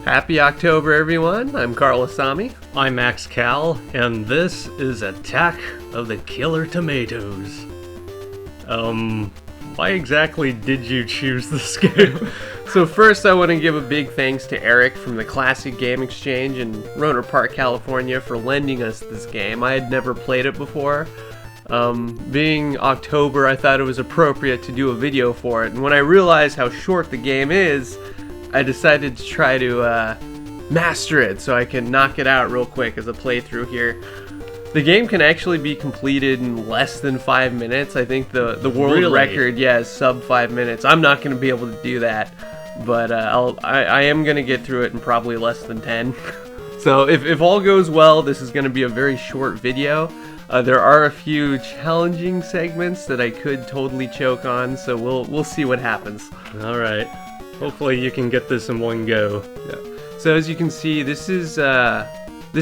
Happy October, everyone. I'm Carl Asami. I'm Max Cal, and this is Attack of the Killer Tomatoes. Why exactly did you choose this game? So first, I want to give a big thanks to Eric from the Classic Game Exchange in Rohnert Park, California for lending us this game. I had never played it before. Being October, I thought it was appropriate to do a video for it, and when I realized how short the game is, I decided to try to master it so I can knock it out real quick as a playthrough here. The game can actually be completed in less than 5 minutes. I think the world record, is sub 5 minutes. I'm not going to be able to do that, but I am going to get through it in probably less than 10. So if all goes well, this is going to be a very short video. There are a few challenging segments that I could totally choke on, so we'll see what happens. All right. Hopefully you can get this in one go. Yeah. So as you can see, this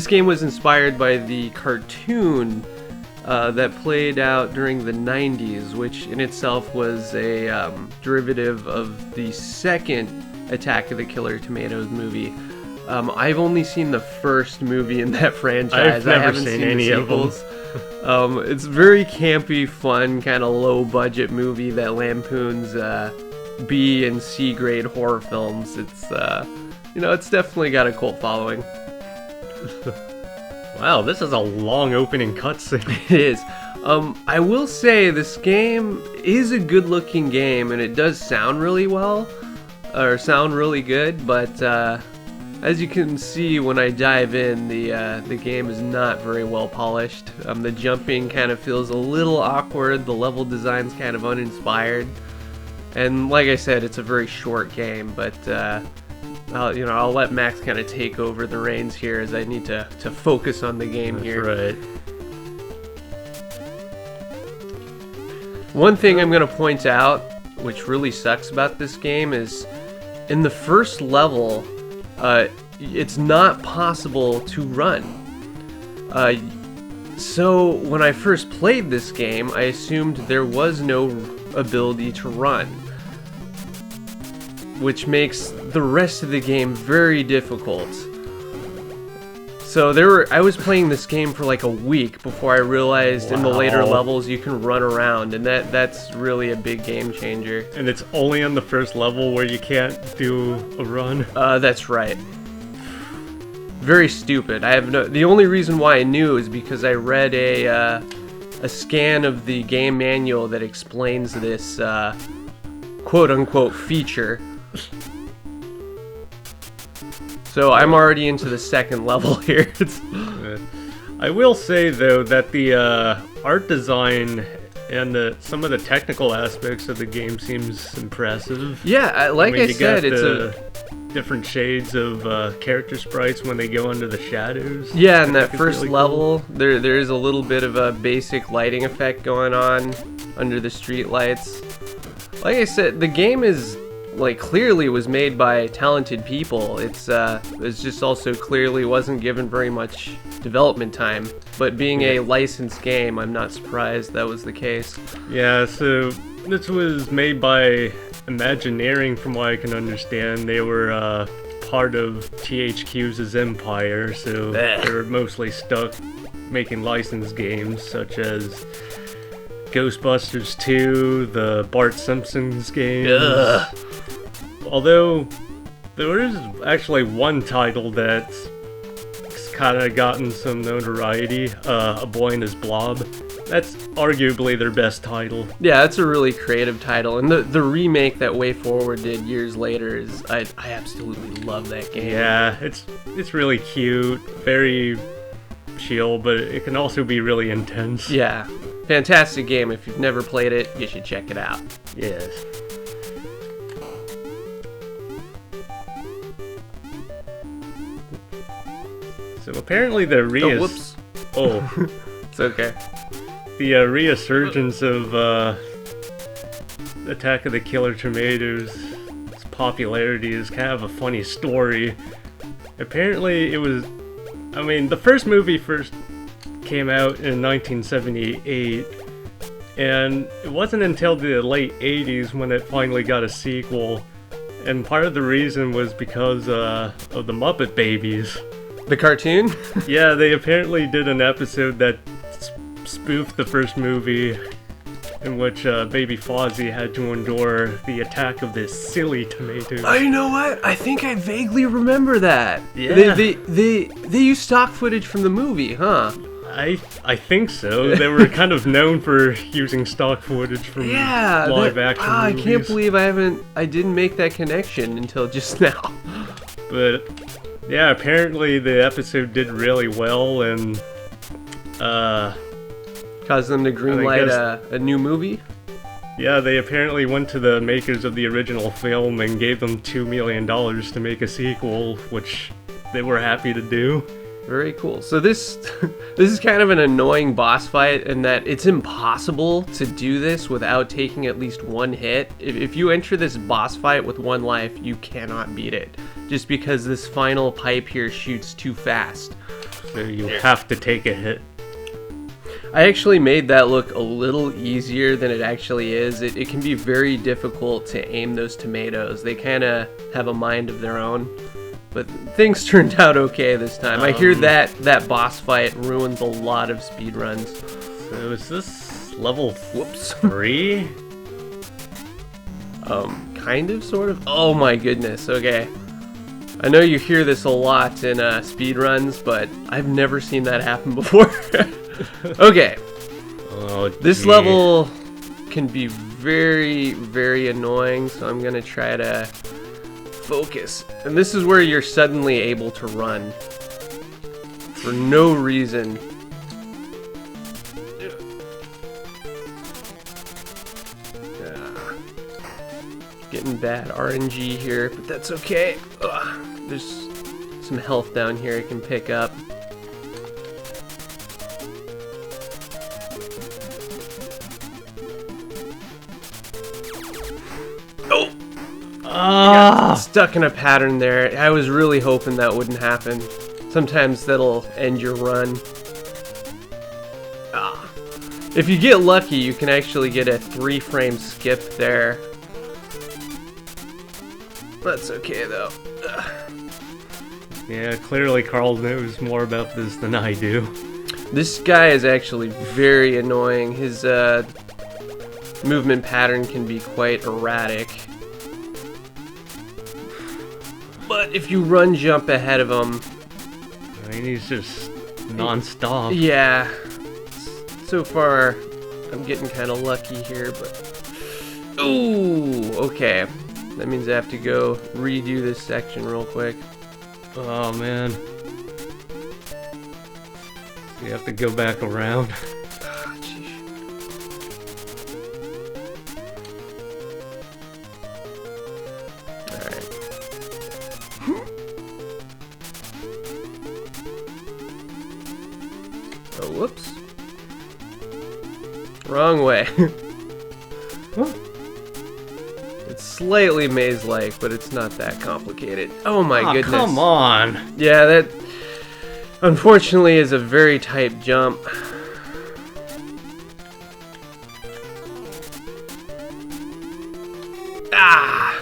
game was inspired by the cartoon that played out during the 90s, which in itself was a derivative of the second Attack of the Killer Tomatoes movie. I've only seen the first movie in that franchise. I haven't seen any the sequels. Of them. It's very campy, fun, kind of low-budget movie that lampoons B and C grade horror films. It's it's definitely got a cult following. Wow, this is a long opening cutscene. It is. I will say this game is a good looking game and it does sound really well, or sound really good, but as you can see when I dive in, the game is not very well polished. The jumping kind of feels a little awkward, the level design's kind of uninspired. And like I said, it's a very short game, but I'll let Max kind of take over the reins here as I need to focus on the game here. That's right. One thing I'm going to point out, which really sucks about this game, is in the first level, it's not possible to run. So when I first played this game, I assumed there was no ability to run, which makes the rest of the game very difficult. So I was playing this game for like a week before I realized in the later levels you can run around, and that's really a big game changer. And it's only on the first level where you can't do a run? That's right. Very stupid. The only reason why I knew is because I read a scan of the game manual that explains this quote-unquote feature. So I'm already into the second level here. I will say though that the art design and some of the technical aspects of the game seems impressive. Yeah, I said, it's different shades of character sprites when they go under the shadows. Yeah, in that first really level, cool. there is a little bit of a basic lighting effect going on under the street lights. Like I said, the game is clearly was made by talented people. It's just also clearly wasn't given very much development time. But being a licensed game, I'm not surprised that was the case. Yeah, so this was made by Imagineering, from what I can understand. They were part of THQ's empire, so they were mostly stuck making licensed games such as Ghostbusters 2, the Bart Simpsons games. Ugh. Although there is actually one title that's kind of gotten some notoriety, A Boy and His Blob. That's arguably their best title. Yeah, that's a really creative title, and the remake that Way Forward did years later is I absolutely love that game. Yeah, it's really cute, very chill, but it can also be really intense. Yeah, fantastic game. If you've never played it, you should check it out. Yes. So apparently the whoops. Oh. It's okay. The resurgence of Attack of the Killer Tomatoes' popularity is kind of a funny story. Apparently it was... the first movie first came out in 1978, And it wasn't until the late 80s when it finally got a sequel. And part of the reason was because of the Muppet Babies. The cartoon? Yeah, they apparently did an episode that spoofed the first movie, in which baby Fozzie had to endure the attack of this silly tomato. You know what? I think I vaguely remember that. Yeah. They used stock footage from the movie, huh? I think so. They were kind of known for using stock footage from live action movies. I can't believe I didn't make that connection until just now. But yeah, apparently the episode did really well, and caused them to greenlight a new movie? Yeah, they apparently went to the makers of the original film and gave them $2 million to make a sequel, which they were happy to do. Very cool. So this is kind of an annoying boss fight in that it's impossible to do this without taking at least one hit. If you enter this boss fight with one life, you cannot beat it. Just because this final pipe here shoots too fast. So you have to take a hit. I actually made that look a little easier than it actually is. It can be very difficult to aim those tomatoes. They kind of have a mind of their own. But things turned out okay this time. I hear that boss fight ruins a lot of speedruns. So is this level 3? Kind of, sort of. Oh my goodness, okay. I know you hear this a lot in speedruns, but I've never seen that happen before. Okay. Oh, this level can be very, very annoying, so I'm gonna try to focus. And this is where you're suddenly able to run for no reason. Getting bad RNG here, but that's okay. There's some health down here I can pick up. Got stuck in a pattern there. I was really hoping that wouldn't happen. Sometimes that'll end your run. If you get lucky, you can actually get a 3-frame skip there. That's okay though. Yeah, clearly Carl knows more about this than I do. This guy is actually very annoying. His movement pattern can be quite erratic. But if you run jump ahead of him... I mean, he's just non-stop. Yeah. So far, I'm getting kind of lucky here, but... Ooh, okay. That means I have to go redo this section real quick. Oh, man. You have to go back around. Oh, whoops. Wrong way. It's slightly maze-like, but it's not that complicated. Oh my goodness. Come on. Yeah, that unfortunately is a very tight jump. Ah!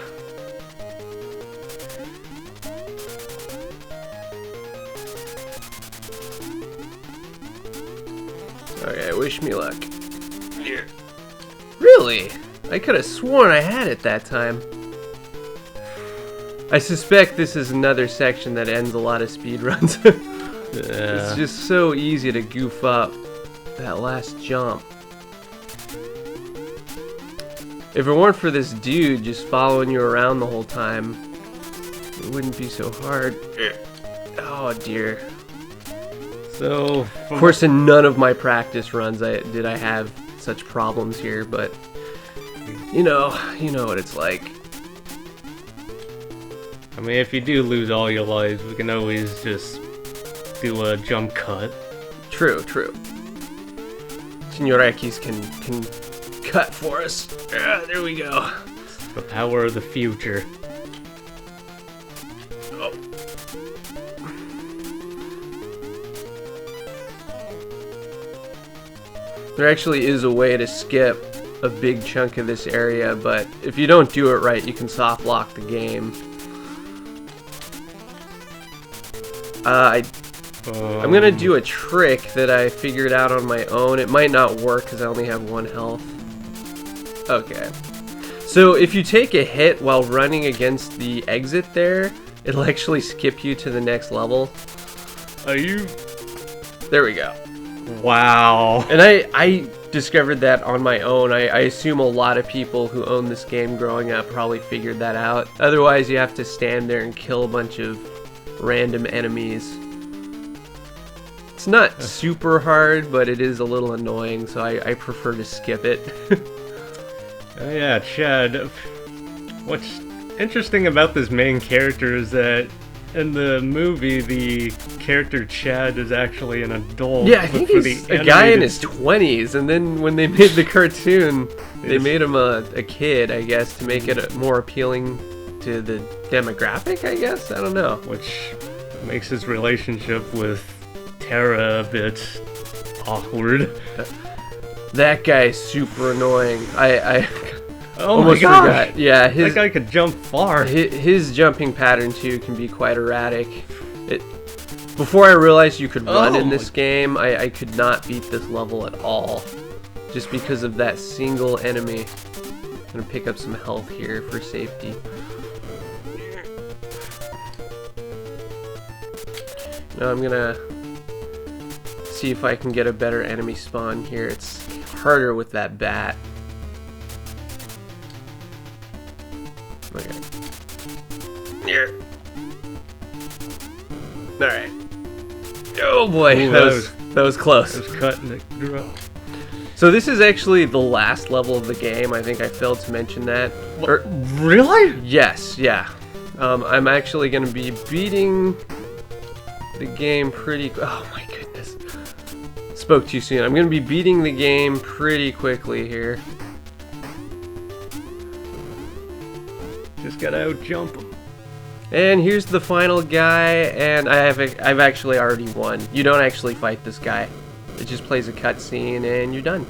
Okay, wish me luck. Here. Really? I could have sworn I had it that time. I suspect this is another section that ends a lot of speedruns. It's just so easy to goof up that last jump. If it weren't for this dude just following you around the whole time, it wouldn't be so hard. Oh dear. So, of course, in none of my practice runs did I have such problems here, but you know what it's like. I mean, if you do lose all your lives, we can always just do a jump cut. True. Senor X can cut for us. There we go. The power of the future. Oh. There actually is a way to skip a big chunk of this area, but if you don't do it right, you can soft lock the game. I'm gonna do a trick that I figured out on my own. It might not work because I only have 1 health. Okay. So if you take a hit while running against the exit there, it'll actually skip you to the next level. Are you? There we go. Wow. And I discovered that on my own. I assume a lot of people who own this game growing up probably figured that out. Otherwise, you have to stand there and kill a bunch of random enemies. It's not super hard, but it is a little annoying, so I prefer to skip it. Yeah, Chad. What's interesting about this main character is that in the movie, the character Chad is actually an adult. Yeah, I think he's a guy in his 20s, and then when they made the cartoon, they made him a kid, I guess, to make it more appealing to the demographic, I guess? I don't know. Which makes his relationship with Tara a bit awkward. That guy's super annoying. I oh almost my gosh. forgot. Yeah, that guy could jump far. His jumping pattern too can be quite erratic. Before I realized you could run in this game, I could not beat this level at all, just because of that single enemy. I'm gonna pick up some health here for safety. Now I'm gonna see if I can get a better enemy spawn here. It's harder with that bat. Okay. Here. Alright. Oh boy, Ooh, that was close. That was cutting it. So this is actually the last level of the game. I think I failed to mention that. Really? Yes, yeah. I'm actually going to be beating the game pretty... Oh my goodness. Spoke too soon. I'm going to be beating the game pretty quickly here. Just gotta out-jump him. And here's the final guy, and I've actually already won. You don't actually fight this guy. It just plays a cutscene, and you're done.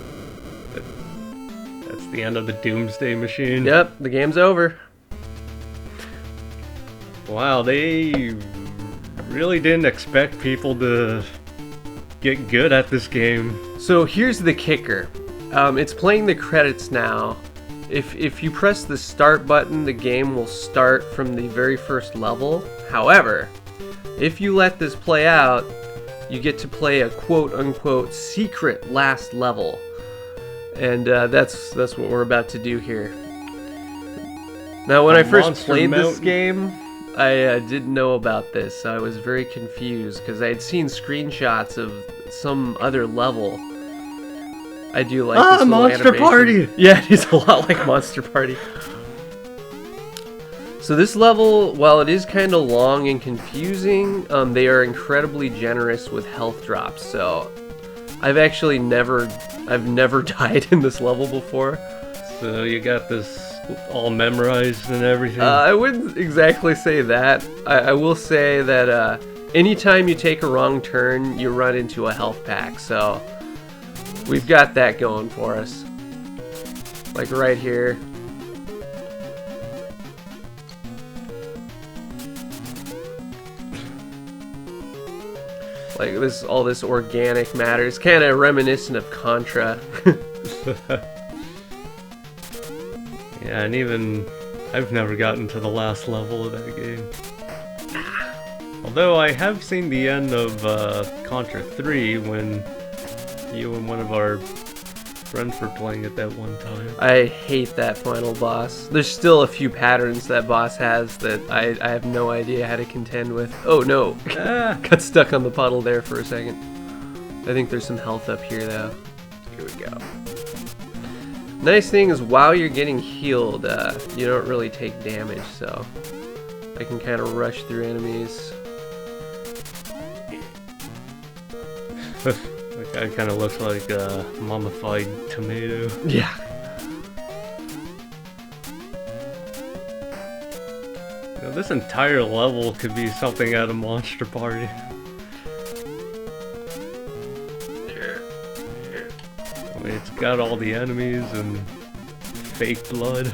That's the end of the Doomsday Machine. Yep, the game's over. Wow, they really didn't expect people to get good at this game. So here's the kicker. It's playing the credits now. If you press the start button, the game will start from the very first level. However, if you let this play out, you get to play a quote-unquote secret last level. And that's what we're about to do here. Now, when I first played this game, I didn't know about this. So I was very confused because I had seen screenshots of some other level. I do like this little Monster animation. Party! Yeah, it is a lot like Monster Party. So this level, while it is kind of long and confusing, they are incredibly generous with health drops. So I've actually never died in this level before. So you got this all memorized and everything? I wouldn't exactly say that. I will say that anytime you take a wrong turn, you run into a health pack. So we've got that going for us. Like right here. Like this, all this organic matter. It's kind of reminiscent of Contra. Yeah, and even I've never gotten to the last level of that game. Although I have seen the end of Contra 3 when you and one of our friends were playing it that one time. I hate that final boss. There's still a few patterns that boss has that I have no idea how to contend with. Oh no, got stuck on the puddle there for a second. I think there's some health up here though. Here we go. Nice thing is while you're getting healed, you don't really take damage, so I can kind of rush through enemies. That guy kind of looks like a mummified tomato. Yeah. You know, this entire level could be something out of Monster Party. It's got all the enemies and fake blood.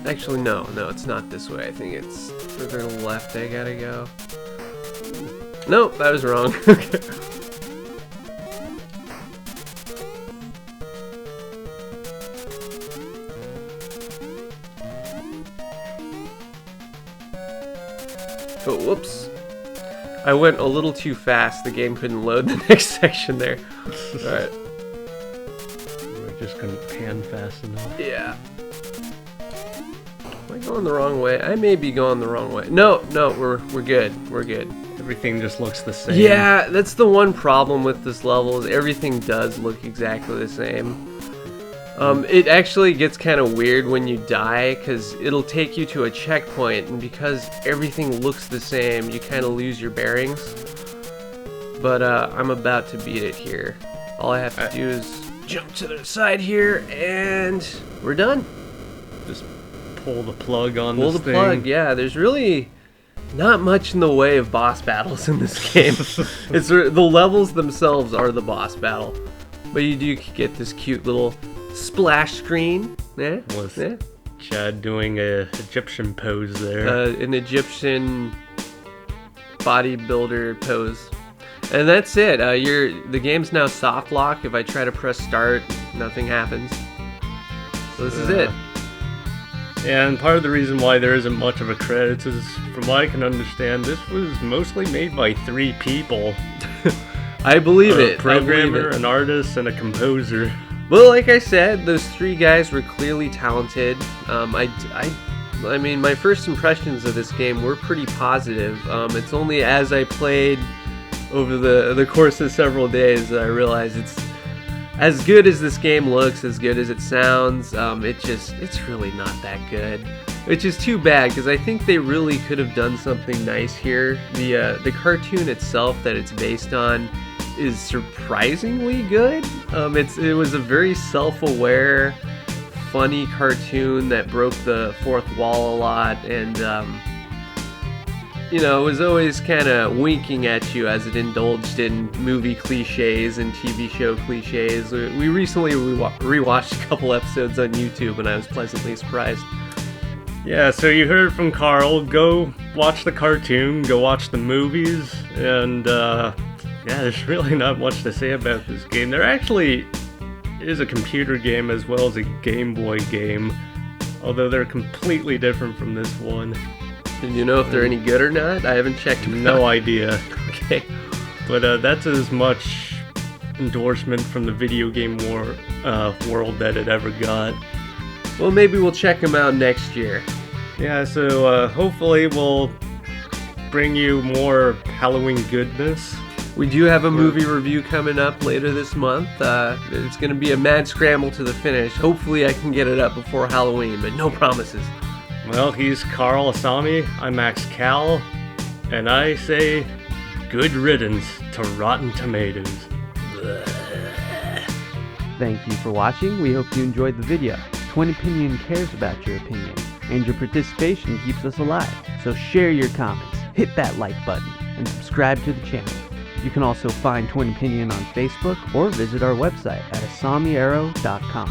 Actually, no, it's not this way. I think it's further left I gotta go. Nope, I was wrong. Okay. Oh, whoops. I went a little too fast. The game couldn't load the next section there. Alright. We're just gonna pan fast enough. Yeah. Am I going the wrong way? I may be going the wrong way. No, we're good. We're good. Everything just looks the same. Yeah, that's the one problem with this level, is everything does look exactly the same. It actually gets kind of weird when you die, because it'll take you to a checkpoint, and because everything looks the same, you kind of lose your bearings. But I'm about to beat it here. All I have to do is jump to the side here, and we're done. Just pull the plug on this thing. Pull the plug, yeah. There's really not much in the way of boss battles in this game. The levels themselves are the boss battle. But you do get this cute little splash screen. With Chad doing a Egyptian pose there. An Egyptian bodybuilder pose. And that's it. The game's now soft lock. If I try to press start, nothing happens. So this is it. And part of the reason why there isn't much of a credits is, from what I can understand, this was mostly made by 3 people. I believe it. A programmer, an artist, and a composer. Well, like I said, those 3 guys were clearly talented. I mean, my first impressions of this game were pretty positive. It's only as I played over the course of several days that I realized it's as good as this game looks, as good as it sounds. It's really not that good, which is too bad, because I think they really could have done something nice here. The cartoon itself that it's based on is surprisingly good. It was a very self-aware, funny cartoon that broke the fourth wall a lot, and it was always kind of winking at you as it indulged in movie cliches and TV show cliches. We recently rewatched a couple episodes on YouTube, and I was pleasantly surprised. Yeah, so you heard from Carl. Go watch the cartoon, go watch the movies, and there's really not much to say about this game. There actually is a computer game as well as a Game Boy game, although they're completely different from this one. Do you know if they're any good or not? I haven't checked them out. No idea. Okay. But that's as much endorsement from the video game world that it ever got. Well, maybe we'll check them out next year. Yeah, so hopefully we'll bring you more Halloween goodness. We do have a movie review coming up later this month. It's going to be a mad scramble to the finish. Hopefully I can get it up before Halloween, but no promises. Well, he's Carl Asami, I'm Max Cal, and I say good riddance to Rotten Tomatoes. Thank you for watching. We hope you enjoyed the video. Twin Opinion cares about your opinion, and your participation keeps us alive. So share your comments, hit that like button, and subscribe to the channel. You can also find Twin Opinion on Facebook or visit our website at asamiarrow.com.